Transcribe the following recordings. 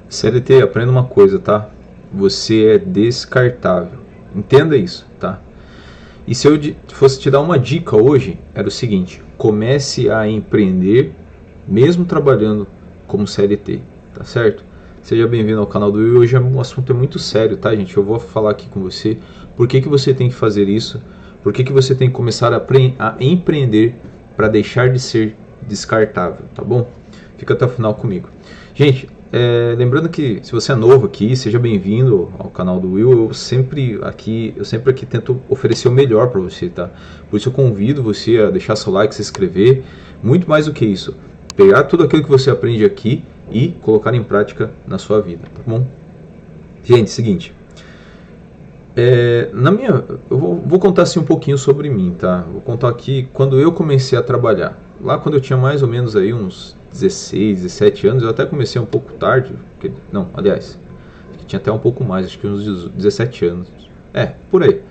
CLT, aprenda uma coisa, tá? Você é descartável. Entenda isso, tá? E se eu fosse te dar uma dica hoje, era o seguinte: comece a empreender mesmo trabalhando como CLT, tá certo? Seja bem-vindo ao canal do Will. Hoje o assunto é muito sério, tá, gente? Eu vou falar aqui com você por que você tem que fazer isso, por que você tem que começar a empreender para deixar de ser descartável, tá bom? Fica até o final comigo. Gente, lembrando que se você é novo aqui, seja bem-vindo ao canal do Will. Eu sempre aqui tento oferecer o melhor para você, tá? Por isso eu convido você a deixar seu like, se inscrever. Muito mais do que isso, pegar tudo aquilo que você aprende aqui e colocar em prática na sua vida, tá bom? Gente, seguinte, eu vou contar assim um pouquinho sobre mim, tá? Vou contar aqui quando eu comecei a trabalhar. Lá quando eu tinha mais ou menos aí uns 16, 17 anos, eu até comecei um pouco tarde, não, aliás, tinha até um pouco mais, acho que uns 17 anos, por aí.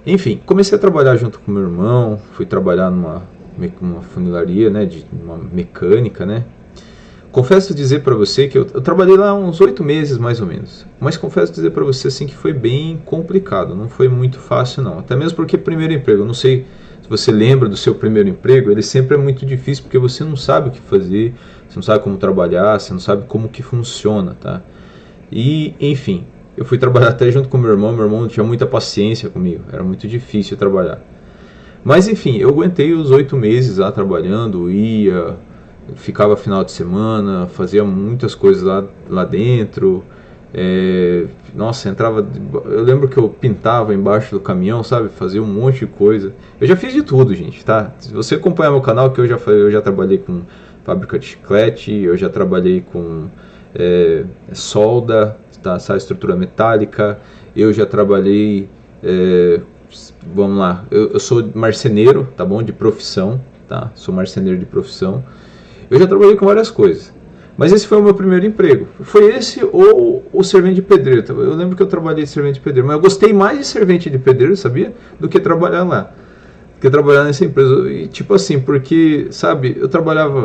Enfim, comecei a trabalhar junto com meu irmão, fui trabalhar numa funilaria, né, de uma mecânica, né. Confesso dizer para você que eu trabalhei lá uns 8 meses mais ou menos, mas confesso dizer para você assim que foi bem complicado, não foi muito fácil não, até mesmo porque primeiro emprego, eu não sei se você lembra do seu primeiro emprego, ele sempre é muito difícil porque você não sabe o que fazer, você não sabe como trabalhar, você não sabe como que funciona, tá? E enfim, eu fui trabalhar até junto com meu irmão não tinha muita paciência comigo, era muito difícil trabalhar. Mas enfim, eu aguentei os 8 meses lá trabalhando, ficava final de semana, fazia muitas coisas lá dentro. Nossa, eu lembro que eu pintava embaixo do caminhão, sabe, fazia um monte de coisa. Eu já fiz de tudo, gente, tá? Se você acompanhar meu canal, que eu já trabalhei com fábrica de chiclete, eu já trabalhei com solda, tá? Sabe, estrutura metálica, eu já trabalhei, vamos lá, eu sou marceneiro, tá bom, de profissão, tá? Sou marceneiro de profissão. Eu já trabalhei com várias coisas, mas esse foi o meu primeiro emprego. Foi esse ou o servente de pedreiro. Eu lembro que eu trabalhei de servente de pedreiro, mas eu gostei mais de servente de pedreiro, sabia? Do que trabalhar lá, do que trabalhar nessa empresa. E tipo assim, porque, sabe,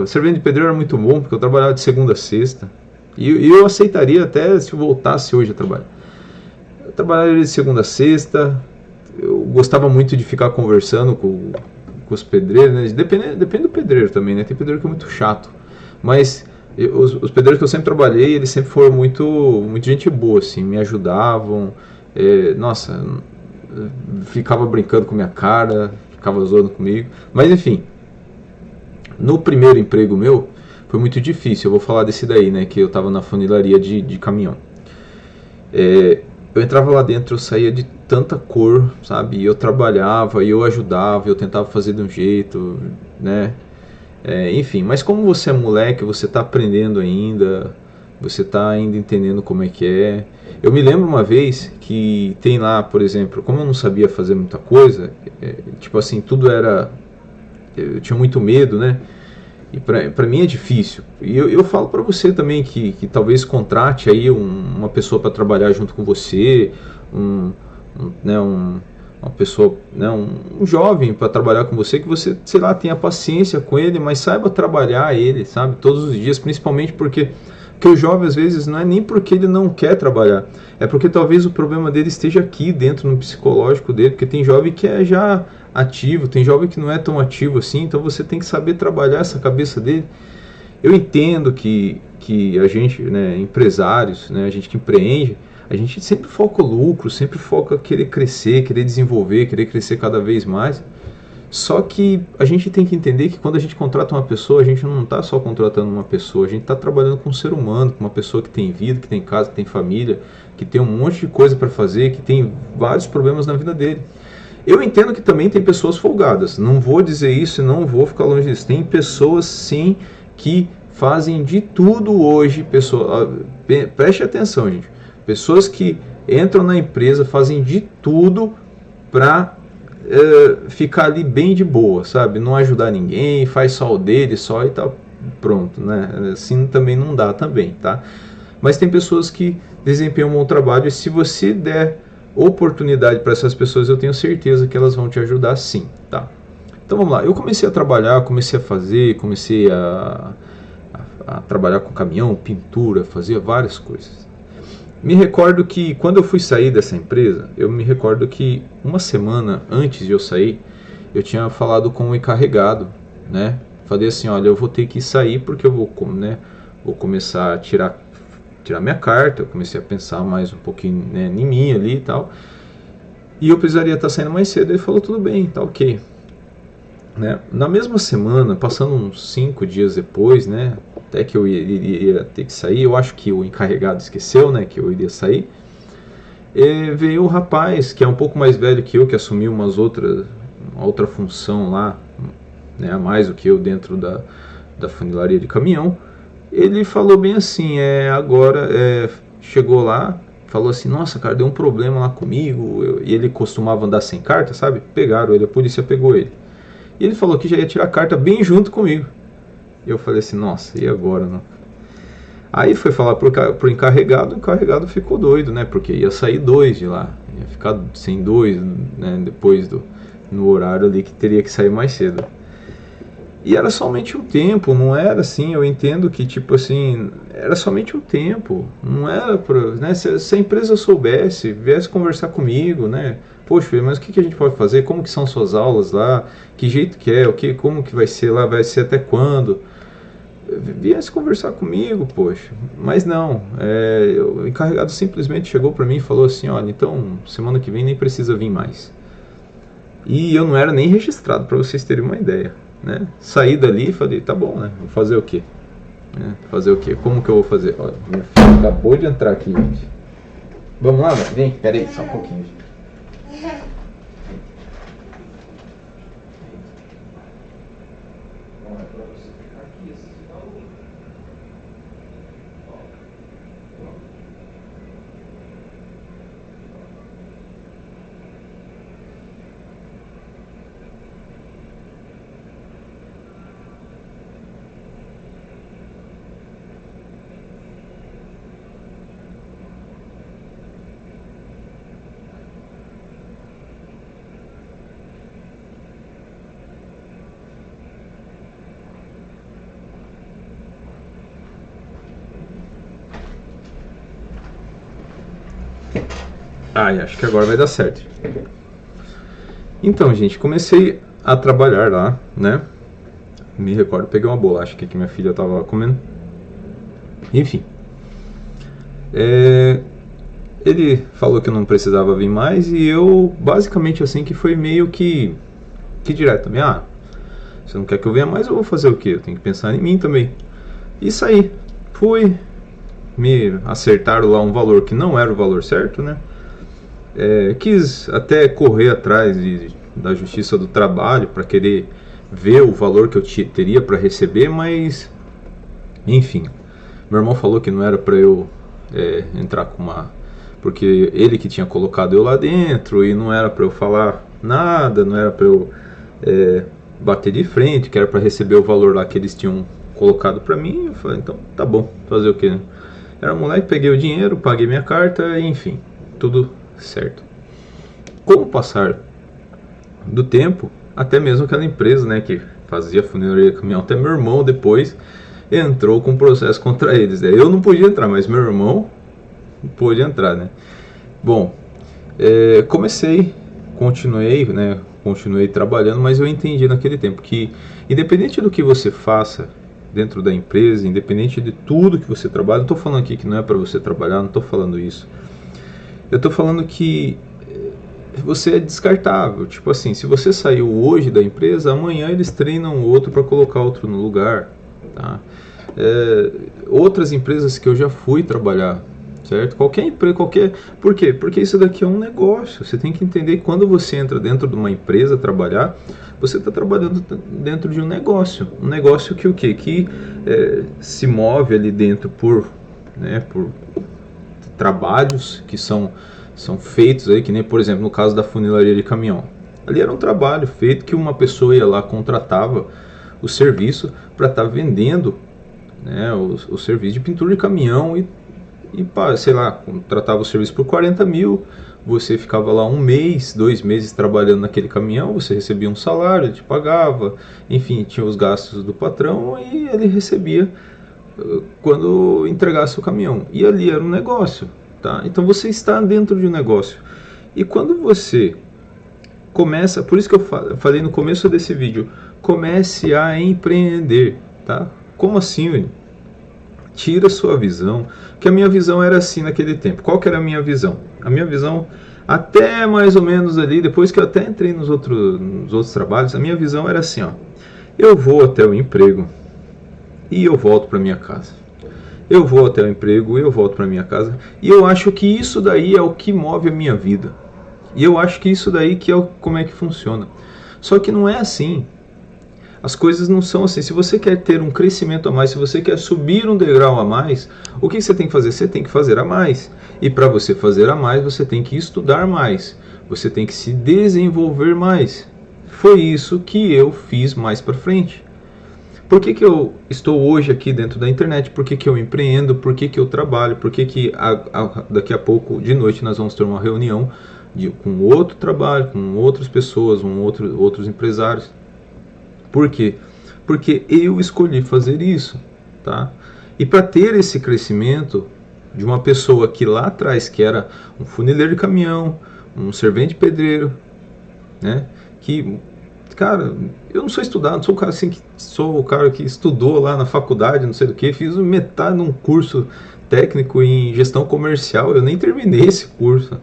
servente de pedreiro era muito bom, porque eu trabalhava de segunda a sexta, e eu aceitaria até se eu voltasse hoje a trabalhar. Eu trabalhava de segunda a sexta, eu gostava muito de ficar conversando com os pedreiros, né? Depende do pedreiro também, né? Tem pedreiro que é muito chato, mas os pedreiros que eu sempre trabalhei, eles sempre foram muito gente boa, assim, me ajudavam, nossa, ficava brincando com minha cara, ficava zoando comigo, mas enfim, no primeiro emprego meu, foi muito difícil. Eu vou falar desse daí, né, que eu tava na funilaria de caminhão. Eu entrava lá dentro, eu saía de tanta cor, sabe? E eu trabalhava, e eu ajudava, eu tentava fazer de um jeito, né? Enfim, mas como você é moleque, você tá aprendendo ainda, você tá ainda entendendo como é que é. Eu me lembro uma vez que tem lá, por exemplo, como eu não sabia fazer muita coisa, tipo assim, tudo era... Eu tinha muito medo, né? E pra mim é difícil. E eu falo pra você também que talvez contrate aí uma pessoa para trabalhar junto com você, uma pessoa, né, um jovem para trabalhar com você, que você, sei lá, tenha paciência com ele, mas saiba trabalhar ele, sabe, todos os dias, principalmente porque o jovem às vezes não é nem porque ele não quer trabalhar, é porque talvez o problema dele esteja aqui dentro no psicológico dele, porque tem jovem que é já ativo, tem jovem que não é tão ativo assim, então você tem que saber trabalhar essa cabeça dele. Eu entendo que a gente, né, empresários, né, a gente que empreende, a gente sempre foca o lucro, sempre foca querer crescer, querer desenvolver, querer crescer cada vez mais. Só que a gente tem que entender que quando a gente contrata uma pessoa, a gente não está só contratando uma pessoa, a gente está trabalhando com um ser humano, com uma pessoa que tem vida, que tem casa, que tem família, que tem um monte de coisa para fazer, que tem vários problemas na vida dele. Eu entendo que também tem pessoas folgadas, não vou dizer isso e não vou ficar longe disso. Tem pessoas sim que fazem de tudo hoje, preste atenção, gente. Pessoas que entram na empresa, fazem de tudo para ficar ali bem de boa, sabe? Não ajudar ninguém, faz só o dele, só e tá pronto, né? Assim também não dá também, tá? Mas tem pessoas que desempenham um bom trabalho e se você der oportunidade para essas pessoas, eu tenho certeza que elas vão te ajudar sim, tá? Então vamos lá, eu comecei a trabalhar, comecei a fazer, comecei a a trabalhar com caminhão, pintura, fazia várias coisas. Me recordo que quando eu fui sair dessa empresa, eu me recordo que uma semana antes de eu sair, eu tinha falado com o encarregado, né? Falei assim, olha, eu vou ter que sair porque eu vou, né, vou começar a tirar minha carta. Eu comecei a pensar mais um pouquinho, né, em mim ali e tal. E eu precisaria estar saindo mais cedo. Ele falou, tudo bem, tá ok. Né? Na mesma semana, passando uns 5 dias depois, né, até que eu iria ter que sair, eu acho que o encarregado esqueceu, né, que eu iria sair. E veio um rapaz que é um pouco mais velho que eu, que assumiu uma outra função lá, né, a mais do que eu dentro da funilaria de caminhão. Ele falou bem assim, chegou lá, falou assim, nossa, cara, deu um problema lá comigo. E ele costumava andar sem carta, sabe? Pegaram ele, a polícia pegou ele. E ele falou que já ia tirar a carta bem junto comigo. E eu falei assim, nossa, e agora, não? Aí foi falar pro encarregado, o encarregado ficou doido, né? Porque ia sair 2 de lá, ia ficar sem 2, né? Depois no horário ali que teria que sair mais cedo. E era somente um tempo, não era assim, eu entendo que, tipo assim, era somente um tempo, não era pra, né, se a empresa soubesse, viesse conversar comigo, né, poxa, filho, mas o que a gente pode fazer, como que são suas aulas lá, que jeito que é, como que vai ser lá, vai ser até quando, viesse conversar comigo, poxa, mas não, o encarregado simplesmente chegou pra mim e falou assim, olha, então, semana que vem nem precisa vir mais. E eu não era nem registrado, pra vocês terem uma ideia. Né? Saí dali e falei, tá bom, né? Vou fazer o quê? Fazer o quê? Como que eu vou fazer? Olha, minha filha acabou de entrar aqui, gente. Vamos lá, vem, peraí, só um pouquinho. Acho que agora vai dar certo. Então, gente, comecei a trabalhar lá, né? Me recordo, peguei uma bolacha que minha filha tava comendo. Enfim. Ele falou que eu não precisava vir mais e eu, basicamente assim, que foi meio que direto também. Você não quer que eu venha mais, eu vou fazer o quê? Eu tenho que pensar em mim também. E saí. Fui. Me acertaram lá um valor que não era o valor certo, né? Quis até correr atrás da Justiça do Trabalho para querer ver o valor que eu teria para receber, mas enfim, meu irmão falou que não era para eu entrar com porque ele que tinha colocado eu lá dentro e não era para eu falar nada, não era para eu bater de frente, que era para receber o valor lá que eles tinham colocado para mim. Eu falei, então tá bom, fazer o que, né? Era moleque, peguei o dinheiro, paguei minha carta, enfim, tudo certo. Com o passar do tempo, até mesmo aquela empresa, né, que fazia funilaria de caminhão, até meu irmão depois entrou com processo contra eles. Eu não podia entrar, mas meu irmão pôde entrar, né? Bom, continuei trabalhando, mas eu entendi naquele tempo que, independente do que você faça dentro da empresa, independente de tudo que você trabalha, não estou falando aqui que não é para você trabalhar, não estou falando isso. Eu estou falando que você é descartável. Tipo assim, se você saiu hoje da empresa, amanhã eles treinam outro para colocar outro no lugar, tá? Outras empresas que eu já fui trabalhar, certo? Qualquer empresa, por quê? Porque isso daqui é um negócio. Você tem que entender que quando você entra dentro de uma empresa trabalhar, você está trabalhando dentro de um negócio que o quê? Que se move ali dentro por trabalhos que são feitos aí, que nem, por exemplo, no caso da funilaria de caminhão. Ali era um trabalho feito que uma pessoa ia lá, contratava o serviço para estar vendendo, né, o serviço de pintura de caminhão e sei lá, contratava o serviço por 40 mil, você ficava lá 1 mês, 2 meses trabalhando naquele caminhão, você recebia um salário, ele te pagava, enfim, tinha os gastos do patrão e ele recebia quando entregasse o caminhão. E ali era um negócio, tá? Então você está dentro de um negócio. E quando você começa, por isso que eu falei no começo desse vídeo, comece a empreender, tá? Como assim, William? Tira a sua visão, que a minha visão era assim naquele tempo. Qual que era a minha visão? A minha visão, até mais ou menos ali, depois que eu até entrei nos outros trabalhos, a minha visão era assim, ó. Eu vou até o emprego e eu volto para minha casa. Eu vou até o emprego e eu volto para minha casa. E eu acho que isso daí é o que move a minha vida. E eu acho que isso daí que é como é que funciona. Só que não é assim. As coisas não são assim. Se você quer ter um crescimento a mais, se você quer subir um degrau a mais, o que você tem que fazer? Você tem que fazer a mais. E para você fazer a mais, você tem que estudar mais. Você tem que se desenvolver mais. Foi isso que eu fiz mais para frente. Por que eu estou hoje aqui dentro da internet? Por que eu empreendo? Por que eu trabalho? Por que daqui a pouco, de noite, nós vamos ter uma reunião com outro trabalho, com outras pessoas, outros empresários? Por quê? Porque eu escolhi fazer isso, tá? E para ter esse crescimento de uma pessoa que lá atrás, que era um funileiro de caminhão, um servente pedreiro, né? Que, cara, eu não sou estudado, sou o cara assim, sou o cara que estudou lá na faculdade, não sei do que, fiz metade de um curso técnico em gestão comercial, eu nem terminei esse curso,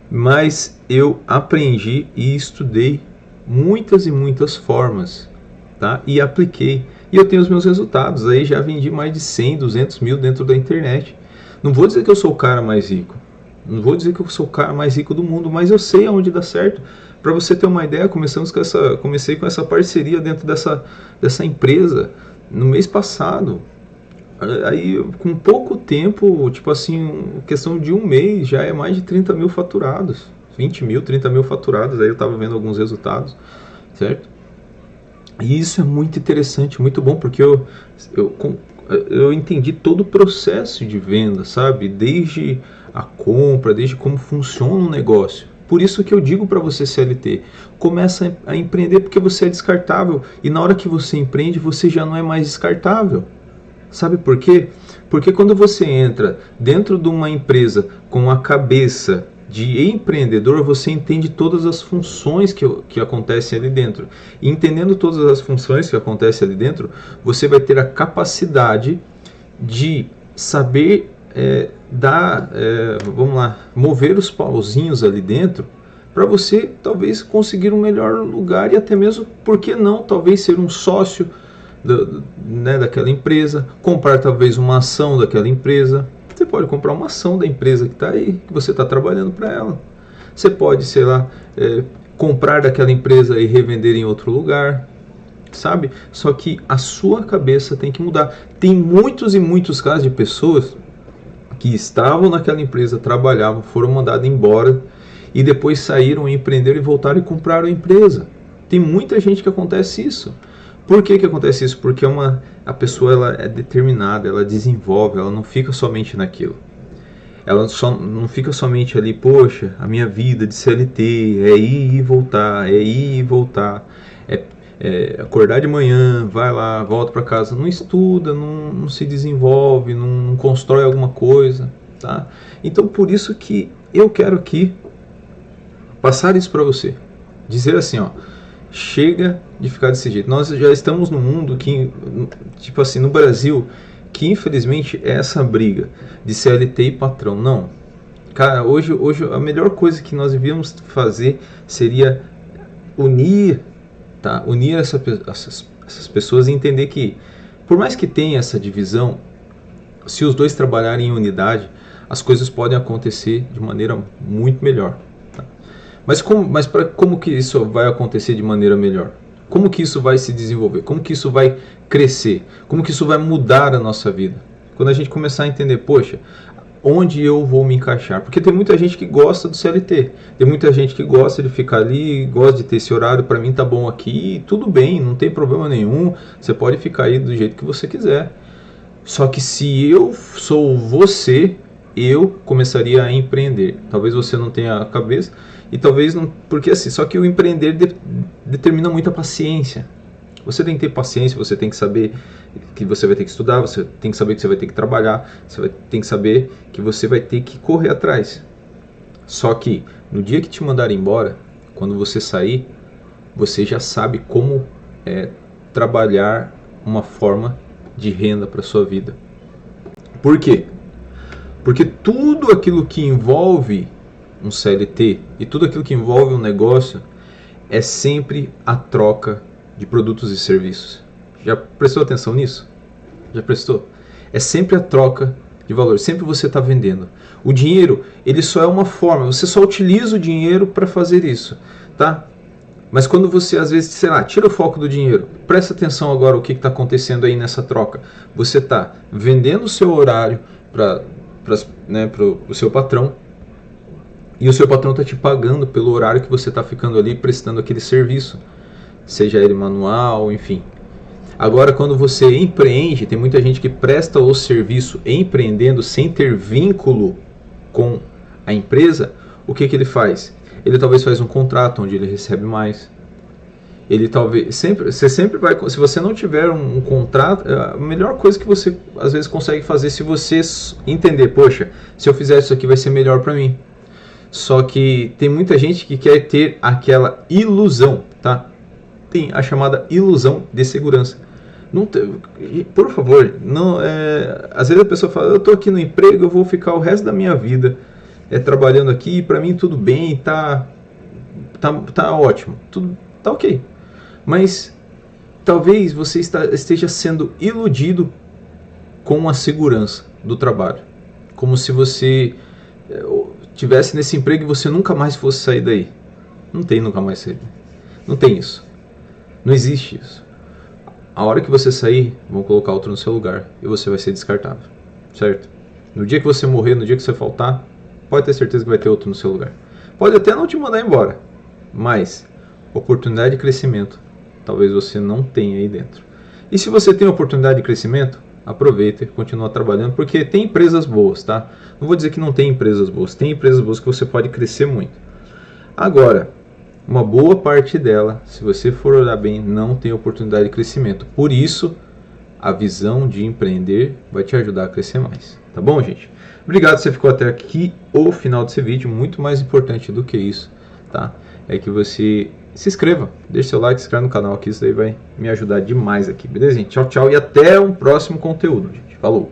mas eu aprendi e estudei muitas e muitas formas, tá? E apliquei. E eu tenho os meus resultados. Aí já vendi mais de 100, 200 mil dentro da internet. Não vou dizer que eu sou o cara mais rico. Não vou dizer que eu sou o cara mais rico do mundo, mas eu sei aonde dá certo. Para você ter uma ideia, comecei com essa parceria dentro dessa empresa no mês passado. Aí, com pouco tempo, tipo assim, questão de um mês, já é mais de 30 mil faturados. 20 mil, 30 mil faturados. Aí eu estava vendo alguns resultados, certo? E isso é muito interessante, muito bom, porque eu entendi todo o processo de venda, sabe? Desde a compra, desde como funciona um negócio. Por isso que eu digo para você, CLT, começa a empreender porque você é descartável. E na hora que você empreende, você já não é mais descartável. Sabe por quê? Porque quando você entra dentro de uma empresa com a cabeça de empreendedor, você entende todas as funções que acontecem ali dentro. E entendendo todas as funções que acontecem ali dentro, você vai ter a capacidade de saber mover os pauzinhos ali dentro para você talvez conseguir um melhor lugar e até mesmo, por que não, talvez ser um sócio daquela empresa, comprar talvez uma ação daquela empresa. Você pode comprar uma ação da empresa que está aí, que você está trabalhando para ela. Você pode, sei lá, comprar daquela empresa e revender em outro lugar, sabe? Só que a sua cabeça tem que mudar. Tem muitos e muitos casos de pessoas que estavam naquela empresa, trabalhavam, foram mandados embora e depois saíram, empreenderam e voltaram e compraram a empresa. Tem muita gente que acontece isso. Por que acontece isso? Porque a pessoa ela é determinada, ela desenvolve, ela não fica somente naquilo. Ela não fica somente ali, poxa, a minha vida de CLT é ir e voltar, é acordar de manhã, vai lá, volta para casa, não estuda, não se desenvolve, não constrói alguma coisa, tá? Então por isso que eu quero aqui passar isso para você, dizer assim, ó, chega de ficar desse jeito. Nós já estamos num mundo que, tipo assim, no Brasil, que infelizmente é essa briga de CLT e patrão. Não. Cara, hoje a melhor coisa que nós devíamos fazer seria unir essas pessoas e entender que, por mais que tenha essa divisão, se os dois trabalharem em unidade, as coisas podem acontecer de maneira muito melhor. Mas como que isso vai acontecer de maneira melhor? Como que isso vai se desenvolver? Como que isso vai crescer? Como que isso vai mudar a nossa vida? Quando a gente começar a entender, poxa, onde eu vou me encaixar? Porque tem muita gente que gosta do CLT, tem muita gente que gosta de ficar ali, gosta de ter esse horário, para mim tá bom aqui, tudo bem, não tem problema nenhum, você pode ficar aí do jeito que você quiser. Só que se eu sou você, eu começaria a empreender. Talvez você não tenha a cabeça, e talvez não, porque assim, só que o empreender determina muita paciência. Você tem que ter paciência, você tem que saber que você vai ter que estudar, você tem que saber que você vai ter que trabalhar, tem que saber que você vai ter que correr atrás. Só que no dia que te mandarem embora, quando você sair, você já sabe como trabalhar uma forma de renda para sua vida. Por quê? Porque tudo aquilo que envolve um CLT e tudo aquilo que envolve um negócio é sempre a troca de produtos e serviços. Já prestou atenção nisso? Já prestou? É sempre a troca de valor, sempre você está vendendo. O dinheiro, ele só é uma forma, você só utiliza o dinheiro para fazer isso, tá? Mas quando você, às vezes, sei lá, tira o foco do dinheiro, presta atenção agora o que está acontecendo aí nessa troca. Você está vendendo o seu horário para o seu patrão, e o seu patrão está te pagando pelo horário que você está ficando ali prestando aquele serviço, seja ele manual, enfim. Agora, quando você empreende, tem muita gente que presta o serviço empreendendo sem ter vínculo com a empresa. O que ele faz? Ele talvez faz um contrato onde ele recebe mais. Ele talvez você sempre vai, se você não tiver um contrato, a melhor coisa que você às vezes consegue fazer, se você entender, poxa, se eu fizer isso aqui vai ser melhor para mim. Só que tem muita gente que quer ter aquela ilusão, tá? Tem a chamada ilusão de segurança. Não por favor, não às vezes a pessoa fala, eu estou aqui no emprego, eu vou ficar o resto da minha vida trabalhando aqui, para mim tudo bem, tá ótimo, tudo tá ok. Mas talvez você esteja sendo iludido com a segurança do trabalho, como se você tivesse nesse emprego e você nunca mais fosse sair daí. Não tem nunca mais sair. Não tem isso. Não existe isso. A hora que você sair, vão colocar outro no seu lugar e você vai ser descartável, certo? No dia que você morrer, no dia que você faltar, pode ter certeza que vai ter outro no seu lugar. Pode até não te mandar embora, mas oportunidade de crescimento talvez você não tenha aí dentro. E se você tem oportunidade de crescimento, aproveita e continua trabalhando, porque tem empresas boas, tá? Não vou dizer que não tem empresas boas, tem empresas boas que você pode crescer muito. Agora, uma boa parte dela, se você for olhar bem, não tem oportunidade de crescimento. Por isso, a visão de empreender vai te ajudar a crescer mais. Tá bom, gente? Obrigado, você ficou até aqui o final desse vídeo. Muito mais importante do que isso, tá? É que você se inscreva, deixe seu like, se inscreva no canal aqui, isso daí vai me ajudar demais aqui, beleza, gente? Tchau, tchau e até um próximo conteúdo, gente. Falou!